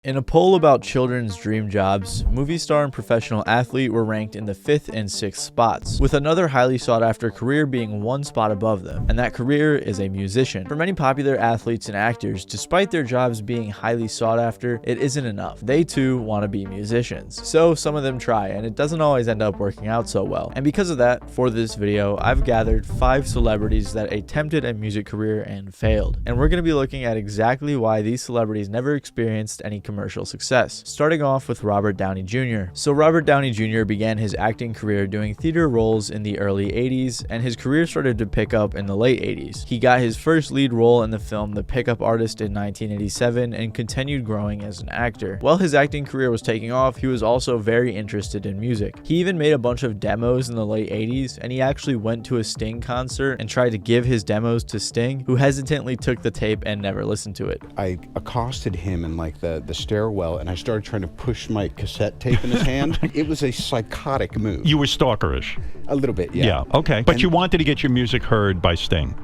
In a poll about children's dream jobs, movie star and professional athlete were ranked in the 5th and 6th spots, with another highly sought after career being one spot above them, and that career is a musician. For many popular athletes and actors, despite their jobs being highly sought after, it isn't enough. They too want to be musicians. So some of them try, and it doesn't always end up working out so well. And because of that, for this video, I've gathered 5 celebrities that attempted a music career and failed. And we're going to be looking at exactly why these celebrities never experienced any commercial success, starting off with Robert Downey Jr. So Robert Downey Jr. began his acting career doing theater roles in the early 80s, and his career started to pick up in the late 80s. He got his first lead role in the film The Pickup Artist in 1987 and continued growing as an actor. While his acting career was taking off, he was also very interested in music. He even made a bunch of demos in the late 80s, and he actually went to a Sting concert and tried to give his demos to Sting, who hesitantly took the tape and never listened to it. I accosted him in like the stairwell, and I started trying to push my cassette tape in his hand. It was a psychotic move. You were stalkerish. A little bit, yeah. Yeah, okay. But you wanted to get your music heard by Sting.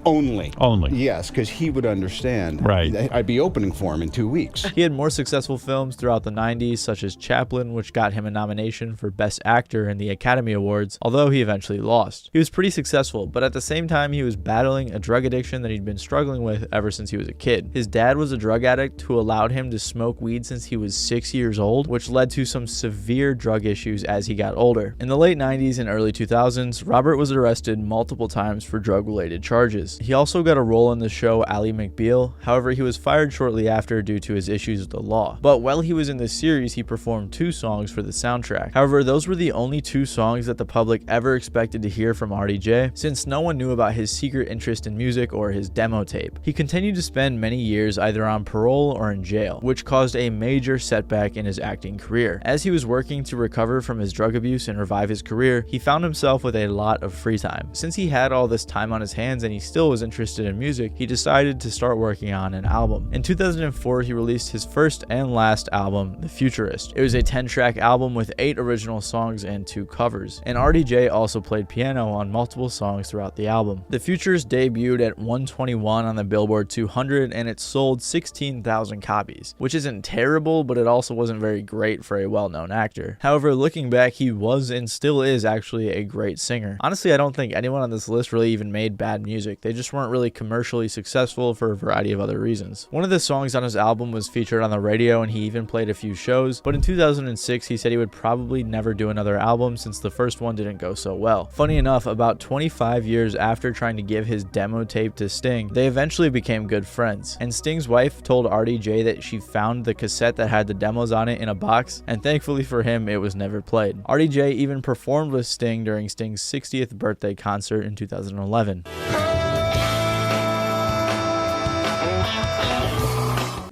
Only. Yes, because he would understand. Right. I'd be opening for him in 2 weeks. He had more successful films throughout the 90s, such as Chaplin, which got him a nomination for Best Actor in the Academy Awards, although he eventually lost. He was pretty successful, but at the same time, he was battling a drug addiction that he'd been struggling with ever since he was a kid. His dad was a drug addict who allowed him to smoke weed since he was 6 years old, which led to some severe drug issues as he got older. In the late 90s and early 2000s, Robert was arrested multiple times for drug-related charges. He also got a role in the show Ally McBeal, however he was fired shortly after due to his issues with the law. But while he was in this series, he performed 2 songs for the soundtrack. However, those were the only 2 songs that the public ever expected to hear from RDJ, since no one knew about his secret interest in music or his demo tape. He continued to spend many years either on parole or in jail, which caused a major setback in his acting career. As he was working to recover from his drug abuse and revive his career, he found himself with a lot of free time. Since he had all this time on his hands and he still was interested in music, he decided to start working on an album. In 2004, he released his first and last album, The Futurist. It was a 10-track album with 8 original songs and 2 covers, and RDJ also played piano on multiple songs throughout the album. The Futurist debuted at 121 on the Billboard 200, and it sold 16,000 copies, which isn't terrible, but it also wasn't very great for a well-known actor. However, looking back, he was and still is actually a great singer. Honestly, I don't think anyone on this list really even made bad music. They just weren't really commercially successful for a variety of other reasons. One of the songs on his album was featured on the radio, and he even played a few shows, but in 2006 he said he would probably never do another album since the first one didn't go so well. Funny enough, about 25 years after trying to give his demo tape to Sting, they eventually became good friends, and Sting's wife told RDJ that she found the cassette that had the demos on it in a box, and thankfully for him it was never played. RDJ even performed with Sting during Sting's 60th birthday concert in 2011.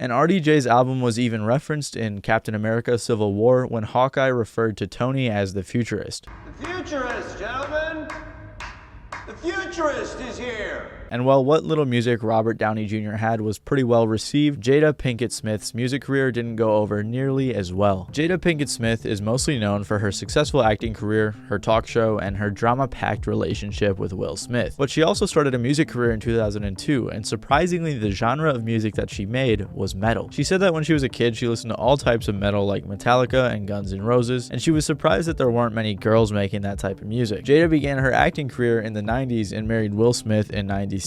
And RDJ's album was even referenced in Captain America: Civil War when Hawkeye referred to Tony as the Futurist. The Futurist, gentlemen! The Futurist is here! And while what little music Robert Downey Jr. had was pretty well received, Jada Pinkett Smith's music career didn't go over nearly as well. Jada Pinkett Smith is mostly known for her successful acting career, her talk show, and her drama-packed relationship with Will Smith. But she also started a music career in 2002, and surprisingly, the genre of music that she made was metal. She said that when she was a kid, she listened to all types of metal like Metallica and Guns N' Roses, and she was surprised that there weren't many girls making that type of music. Jada began her acting career in the 90s and married Will Smith in 97,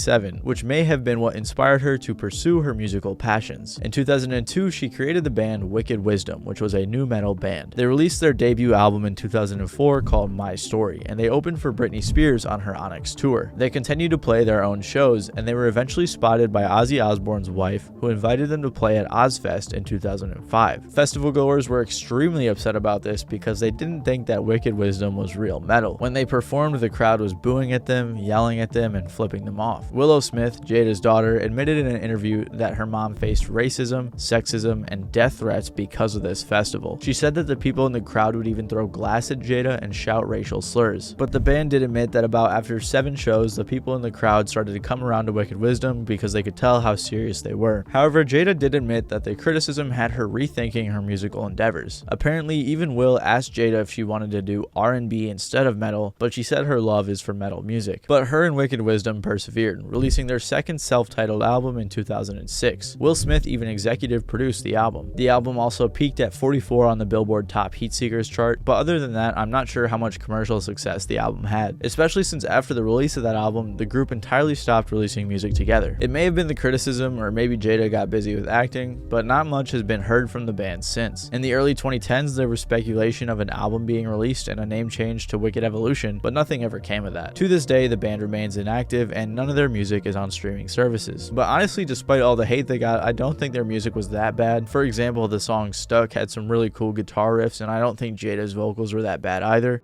which may have been what inspired her to pursue her musical passions. In 2002, she created the band Wicked Wisdom, which was a nu metal band. They released their debut album in 2004 called My Story, and they opened for Britney Spears on her Onyx tour. They continued to play their own shows, and they were eventually spotted by Ozzy Osbourne's wife, who invited them to play at Ozzfest in 2005. Festival goers were extremely upset about this because they didn't think that Wicked Wisdom was real metal. When they performed, the crowd was booing at them, yelling at them, and flipping them off. Willow Smith, Jada's daughter, admitted in an interview that her mom faced racism, sexism, and death threats because of this festival. She said that the people in the crowd would even throw glass at Jada and shout racial slurs. But the band did admit that after 7 shows, the people in the crowd started to come around to Wicked Wisdom because they could tell how serious they were. However, Jada did admit that the criticism had her rethinking her musical endeavors. Apparently, even Will asked Jada if she wanted to do R&B instead of metal, but she said her love is for metal music. But her and Wicked Wisdom persevered, releasing their second self-titled album in 2006. Will Smith even executive produced the album. The album also peaked at 44 on the Billboard Top Heatseekers chart, but other than that, I'm not sure how much commercial success the album had, especially since after the release of that album, the group entirely stopped releasing music together. It may have been the criticism, or maybe Jada got busy with acting, but not much has been heard from the band since. In the early 2010s, there was speculation of an album being released and a name change to Wicked Evolution, but nothing ever came of that. To this day, the band remains inactive and none of their music is on streaming services. But honestly, despite all the hate they got, I don't think their music was that bad. For example, the song Stuck had some really cool guitar riffs, and I don't think Jada's vocals were that bad either.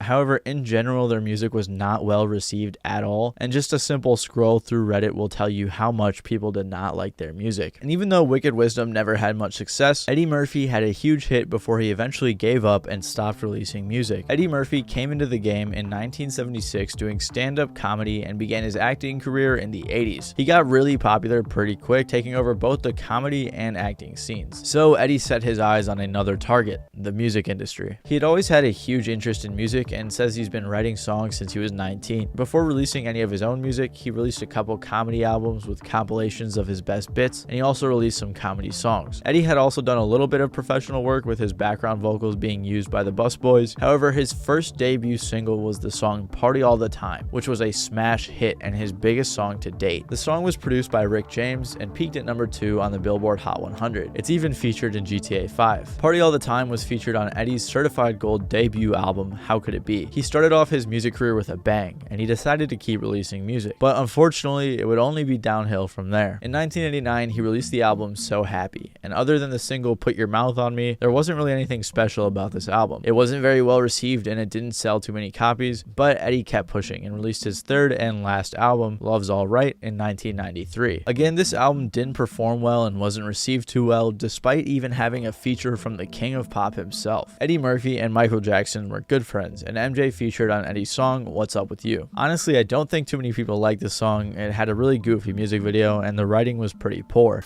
However, in general, their music was not well received at all, and just a simple scroll through Reddit will tell you how much people did not like their music. And even though Wicked Wisdom never had much success, Eddie Murphy had a huge hit before he eventually gave up and stopped releasing music. Eddie Murphy came into the game in 1976 doing stand-up comedy and began his acting career in the 80s. He got really popular pretty quick, taking over both the comedy and acting scenes. So Eddie set his eyes on another target, the music industry. He had always had a huge interest in music and says he's been writing songs since he was 19. Before releasing any of his own music, he released a couple comedy albums with compilations of his best bits, and he also released some comedy songs. Eddie had also done a little bit of professional work with his background vocals being used by the Busboys. However, his first debut single was the song Party All the Time, which was a smash hit and his biggest song to date. The song was produced by Rick James and peaked at number 2 on the Billboard Hot 100. It's even featured in GTA 5. Party All the Time was featured on Eddie's certified gold debut album, How Could It Be? He started off his music career with a bang, and he decided to keep releasing music. But unfortunately, it would only be downhill from there. In 1989, he released the album So Happy, and other than the single Put Your Mouth on Me, there wasn't really anything special about this album. It wasn't very well received and it didn't sell too many copies, but Eddie kept pushing and released his third and last album, Love's Alright, in 1993. Again, this album didn't perform well and wasn't received too well, despite even having a feature from the king of pop himself. Eddie Murphy and Michael Jackson were good friends, and MJ featured on Eddie's song What's Up With You. Honestly, I don't think too many people liked this song. It had a really goofy music video and the writing was pretty poor.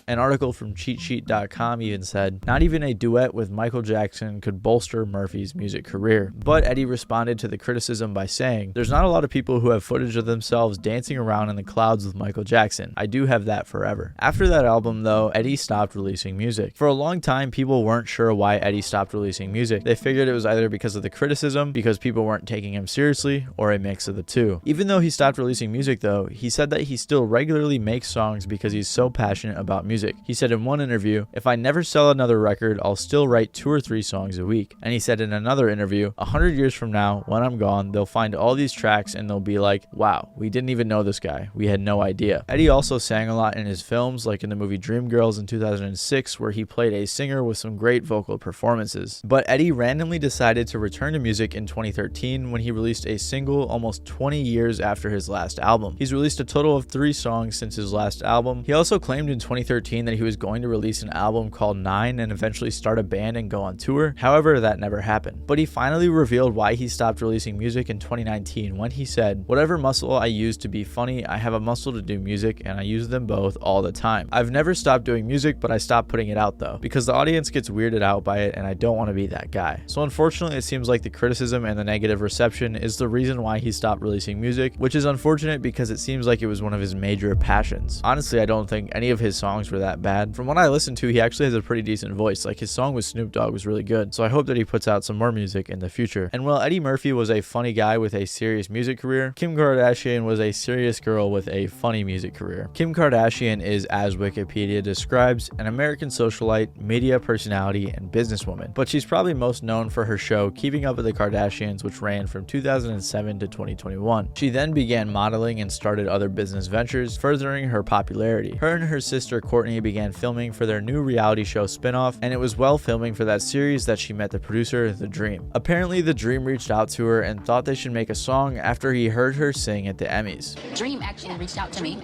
An article from cheatsheet.com even said, not even a duet with Michael Jackson could bolster Murphy's music career. But Eddie responded to the criticism by saying, there's not a lot of people who have footage of themselves dancing around in the clouds with Michael Jackson. I do have that forever. After that album though, Eddie stopped releasing music. For a long time, people weren't sure why Eddie stopped releasing music. They figured it was either because of the criticism, because people weren't taking him seriously, or a mix of the two. Even though he stopped releasing music though, he said that he still regularly makes songs because he's so passionate about music. He said in one interview, if I never sell another record, I'll still write 2 or 3 songs a week. And he said in another interview, 100 years from now, when I'm gone, they'll find all these tracks and they'll be like, wow, we didn't even know this guy. We had no idea. Eddie also sang a lot in his films, like in the movie Dreamgirls in 2006, where he played a singer with some great vocal performances. But Eddie randomly decided to return to music in 2013 when he released a single almost 20 years after his last album. He's released a total of 3 songs since his last album. He also claimed in 2013 that he was going to release an album called 9 and eventually start a band and go on tour. However, that never happened. But he finally revealed why he stopped releasing music in 2019 when he said, whatever muscle I use to be funny, I have a muscle to do music and I use them both all the time. I've never stopped doing music, but I stopped putting it out though, because the audience gets weirded out by it and I don't want to be that guy. So unfortunately, it seems like the criticism and the negative reception is the reason why he stopped releasing music, which is unfortunate because it seems like it was one of his major passions. Honestly, I don't think any of his songs were that bad. From what I listened to, he actually has a pretty decent voice. Like his song with Snoop Dogg was really good. So I hope that he puts out some more music in the future. And while Eddie Murphy was a funny guy with a serious music career, Kim Kardashian was a serious girl with a funny music career. Kim Kardashian is, as Wikipedia describes, an American socialite, media personality, and businesswoman. But she's probably most known for her show Keeping Up with the Kardashians, which ran from 2007 to 2021. She then began modeling and started other business ventures, furthering her popularity. Her and her sister Courtney began filming for their new reality show spinoff, and it was while filming for that series that she met the producer, The Dream. Apparently, The Dream reached out to her and thought they should make a song after he heard her sing at the Emmys. Dream actually reached out to me.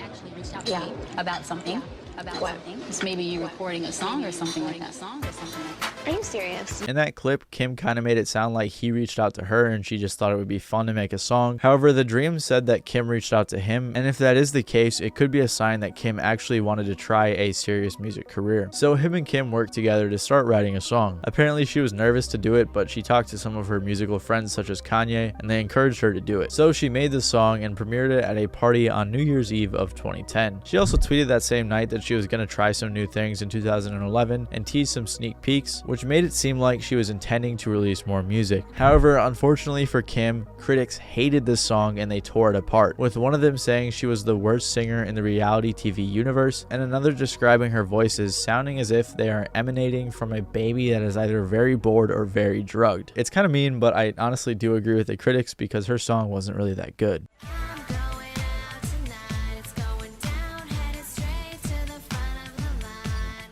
About something. About what? Something. Just maybe you recording a song or something like that. Are you serious? In that clip, Kim kind of made it sound like he reached out to her and she just thought it would be fun to make a song. However, the Dream said that Kim reached out to him, and if that is the case, it could be a sign that Kim actually wanted to try a serious music career. So him and Kim worked together to start writing a song. Apparently she was nervous to do it, but she talked to some of her musical friends such as Kanye, and they encouraged her to do it. So she made the song and premiered it at a party on New Year's Eve of 2010. She also tweeted that same night that she was going to try some new things in 2011 and teased some sneak peeks, which made it seem like she was intending to release more music. However, unfortunately for Kim, critics hated this song and they tore it apart, with one of them saying she was the worst singer in the reality TV universe, and another describing her voices sounding as if they are emanating from a baby that is either very bored or very drugged. It's kind of mean, but I honestly do agree with the critics because her song wasn't really that good.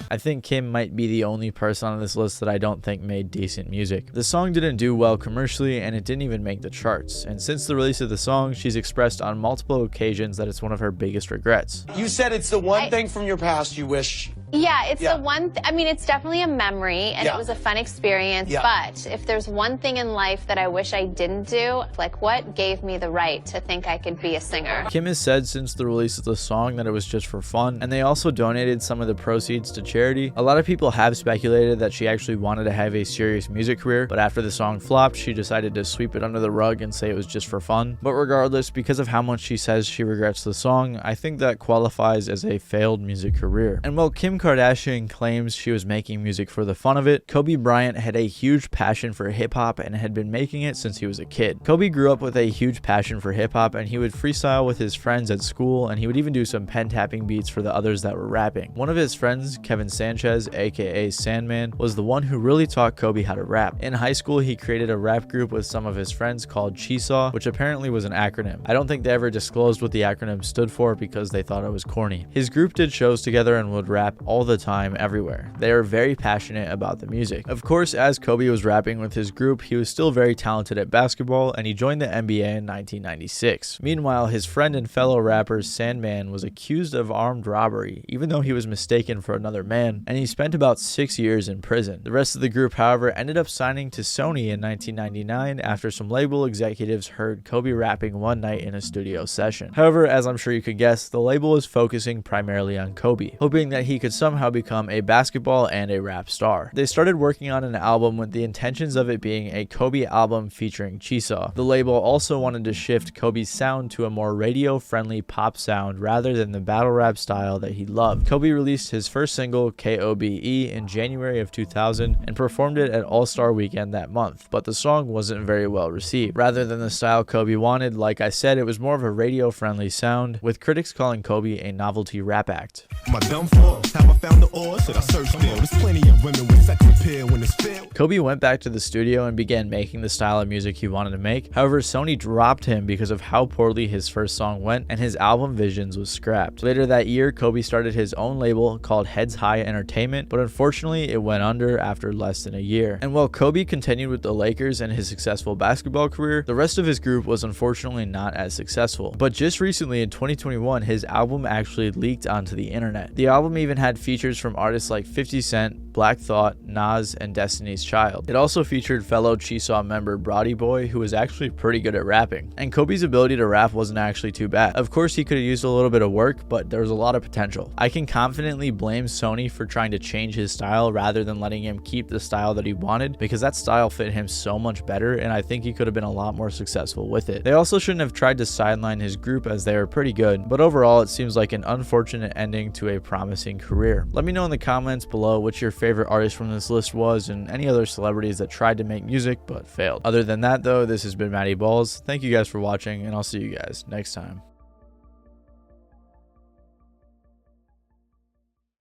I think Kim might be the only person on this list that I don't think made decent music. The song didn't do well commercially, and it didn't even make the charts. And since the release of the song, she's expressed on multiple occasions that it's one of her biggest regrets. You said it's the one thing from your past you wish. Yeah, it's the one, I mean, it's definitely a memory, and it was a fun experience, but if there's one thing in life that I wish I didn't do, like what gave me the right to think I could be a singer? Kim has said since the release of the song that it was just for fun, and they also donated some of the proceeds to charity. A lot of people have speculated that she actually wanted to have a serious music career, but after the song flopped, she decided to sweep it under the rug and say it was just for fun. But regardless, because of how much she says she regrets the song, I think that qualifies as a failed music career. And while Kim Kardashian claims she was making music for the fun of it, Kobe Bryant had a huge passion for hip-hop and had been making it since he was a kid. Kobe grew up with a huge passion for hip-hop, and he would freestyle with his friends at school, and he would even do some pen tapping beats for the others that were rapping. One of his friends, Kevin Sanchez, aka Sandman, was the one who really taught Kobe how to rap. In high school, he created a rap group with some of his friends called Cheesaw, which apparently was an acronym. I don't think they ever disclosed what the acronym stood for because they thought it was corny. His group did shows together and would rap all the time everywhere. They are very passionate about the music. Of course, as Kobe was rapping with his group, he was still very talented at basketball, and he joined the NBA in 1996. Meanwhile, his friend and fellow rapper Sandman was accused of armed robbery, even though he was mistaken for another man, and he spent about 6 years in prison. The rest of the group, however, ended up signing to Sony in 1999 after some label executives heard Kobe rapping one night in a studio session. However, as I'm sure you could guess, the label is focusing primarily on Kobe, hoping that he could somehow become a basketball and a rap star. They started working on an album with the intentions of it being a Kobe album featuring Cheesaw. The label also wanted to shift Kobe's sound to a more radio-friendly pop sound rather than the battle rap style that he loved. Kobe released his first single, KOBE, in January of 2000 and performed it at All-Star Weekend that month, but the song wasn't very well received. Rather than the style Kobe wanted, like I said, it was more of a radio-friendly sound, with critics calling Kobe a novelty rap act. Kobe went back to the studio and began making the style of music he wanted to make. However, Sony dropped him because of how poorly his first song went, and his album Visions was scrapped. Later that year, Kobe started his own label called Heads High Entertainment, but unfortunately it went under after less than a year. And while Kobe continued with the Lakers and his successful basketball career, the rest of his group was unfortunately not as successful. But just recently in 2021, his album actually leaked onto the internet. The album even had features from artists like 50 Cent, Black Thought, Nas, and Destiny's Child. It also featured fellow Cheesaw member Brody Boy, who was actually pretty good at rapping. And Kobe's ability to rap wasn't actually too bad. Of course, he could have used a little bit of work, but there was a lot of potential. I can confidently blame Sony for trying to change his style rather than letting him keep the style that he wanted, because that style fit him so much better, and I think he could have been a lot more successful with it. They also shouldn't have tried to sideline his group, as they were pretty good, but overall it seems like an unfortunate ending to a promising career. Let me know in the comments below what your favorite artist from this list was, and any other celebrities that tried to make music but failed. Other than that though, this has been Matty Balls. Thank you guys for watching, and I'll see you guys next time.